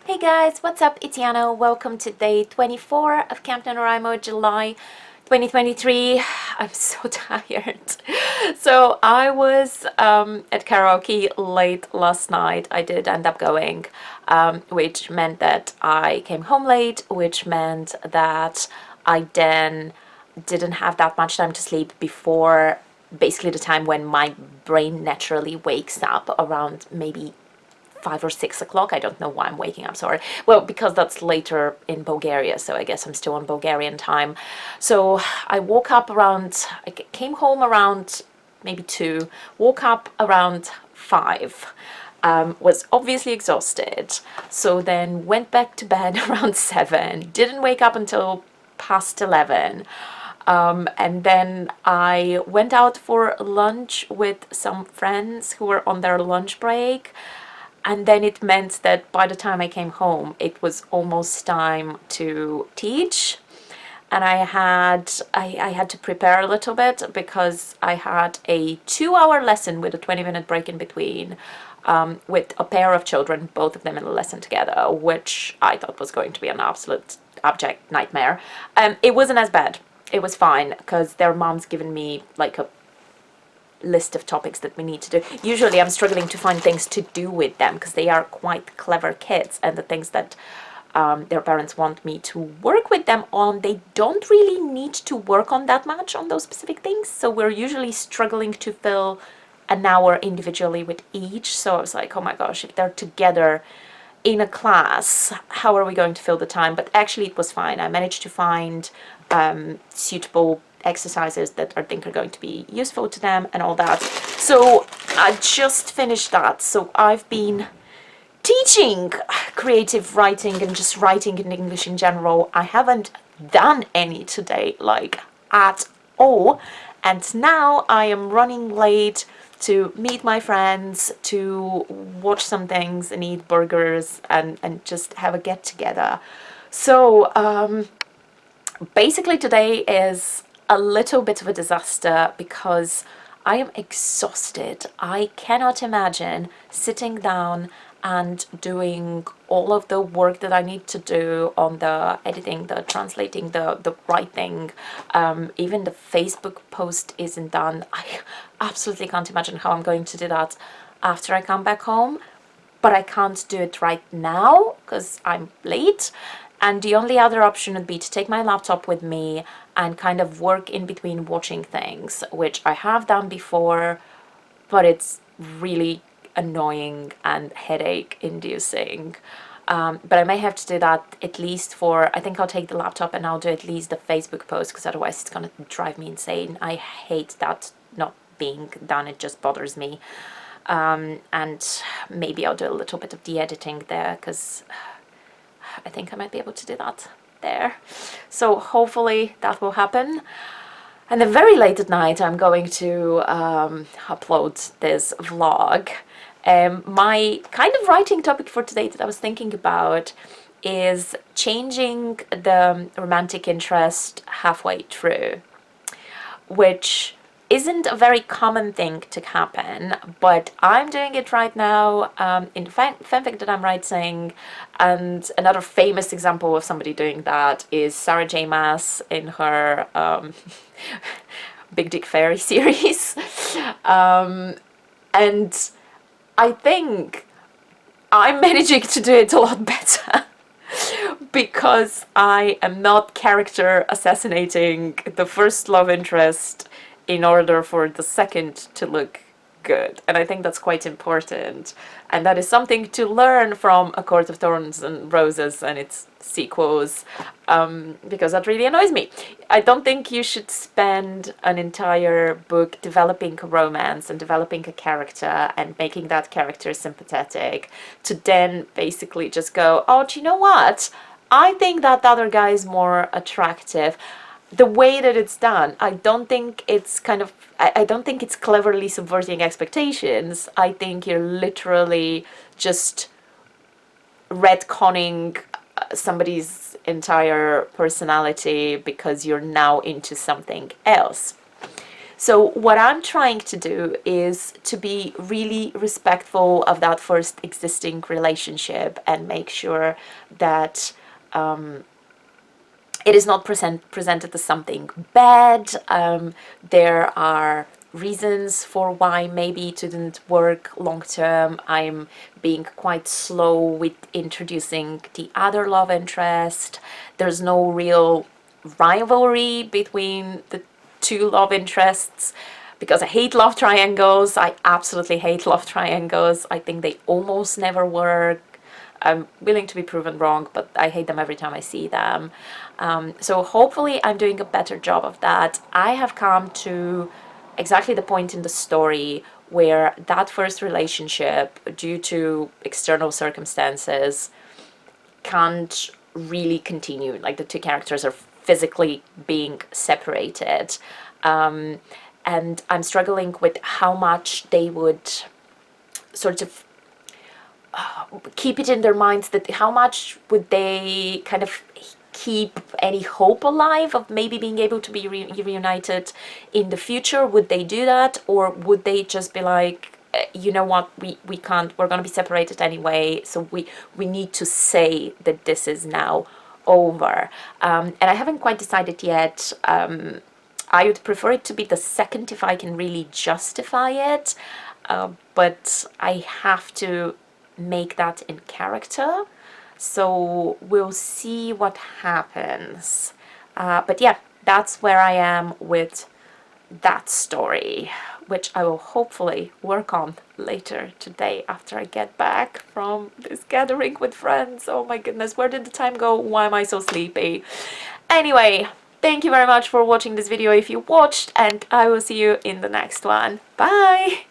Hey guys, what's up? It's Yana. Welcome to day 24 of Camp NaNoWriMo, July 2023. I'm so tired. So I was at karaoke late last night. I did end up going, which meant that I came home late, which meant that I then didn't have that much time to sleep before basically the time when my brain naturally wakes up around maybe 5 or 6 o'clock. I don't know why I'm waking up, sorry. Well, because that's later in Bulgaria, so I guess I'm still on Bulgarian time. So I woke up around, I came home around maybe 2, woke up around 5. Was obviously exhausted, so then went back to bed around 7, didn't wake up until past 11. And then I went out for lunch with some friends who were on their lunch break. And then it meant that by the time I came home, it was almost time to teach. And I had to prepare a little bit because I had a 2-hour lesson with a 20-minute break in between, with a pair of children, both of them in a lesson together, which I thought was going to be an absolute abject nightmare. It wasn't as bad. It was fine because their mom's given me like a list of topics that we need to do. Usually I'm struggling to find things to do with them because they are quite clever kids, and the things that their parents want me to work with them on, they don't really need to work on that much on those specific things. So we're usually struggling to fill an hour individually with each. So I was like, oh my gosh, if they're together in a class, how are we going to fill the time? But actually it was fine. I managed to find suitable exercises that I think are going to be useful to them and all that. So I just finished that. So I've been teaching creative writing and just writing in English in general. I haven't done any today, like at all. And now I am running late to meet my friends, to watch some things and eat burgers and just have a get together. So basically today is a little bit of a disaster because I am exhausted. I cannot imagine sitting down and doing all of the work that I need to do on the editing, the translating, the writing. Even the Facebook post isn't done. I absolutely can't imagine how I'm going to do that after I come back home. But I can't do it right now because I'm late. And the only other option would be to take my laptop with me and kind of work in between watching things, which I have done before, but it's really annoying and headache inducing. But I may have to do that at least for, I think I'll take the laptop and I'll do at least the Facebook post because otherwise it's going to drive me insane. I hate that not being done. It just bothers me. And maybe I'll do a little bit of the editing there because I think I might be able to do that there. So hopefully that will happen. And then very late at night I'm going to upload this vlog. My kind of writing topic for today that I was thinking about is changing the romantic interest halfway through, which isn't a very common thing to happen, but I'm doing it right now in the fanfic that I'm writing. And another famous example of somebody doing that is Sarah J. Maas in her Big Dick Fairy series. And I think I'm managing to do it a lot better because I am not character assassinating the first love interest in order for the second to look good. And I think that's quite important. And that is something to learn from A Court of Thorns and Roses and its sequels, because that really annoys me. I don't think you should spend an entire book developing a romance and developing a character and making that character sympathetic to then basically just go, oh, do you know what? I think that other guy is more attractive. The way that it's done, I don't think it's I don't think it's cleverly subverting expectations. I think you're literally just retconning somebody's entire personality because you're now into something else. So what I'm trying to do is to be really respectful of that first existing relationship and make sure that it is not presented as something bad. There are reasons for why maybe it didn't work long term. I'm being quite slow with introducing the other love interest. There's no real rivalry between the two love interests, because I hate love triangles. I absolutely hate love triangles. I think they almost never work. I'm willing to be proven wrong, but I hate them every time I see them. So hopefully I'm doing a better job of that. I have come to exactly the point in the story where that first relationship, due to external circumstances, can't really continue. Like, the two characters are physically being separated. And I'm struggling with how much they would sort of keep it in their minds, that how much would they kind of keep any hope alive of maybe being able to be reunited in the future. Would they do that, or would they just be like, you know what, we can't, we're going to be separated anyway, so we need to say that this is now over. And I haven't quite decided yet. I would prefer it to be the second if I can really justify it, but I have to make that in character, so we'll see what happens. But yeah, that's where I am with that story, which I will hopefully work on later today after I get back from this gathering with friends. Oh my goodness, where did the time go? Why am I so sleepy? Anyway, thank you very much for watching this video if you watched, and I will see you in the next one. Bye!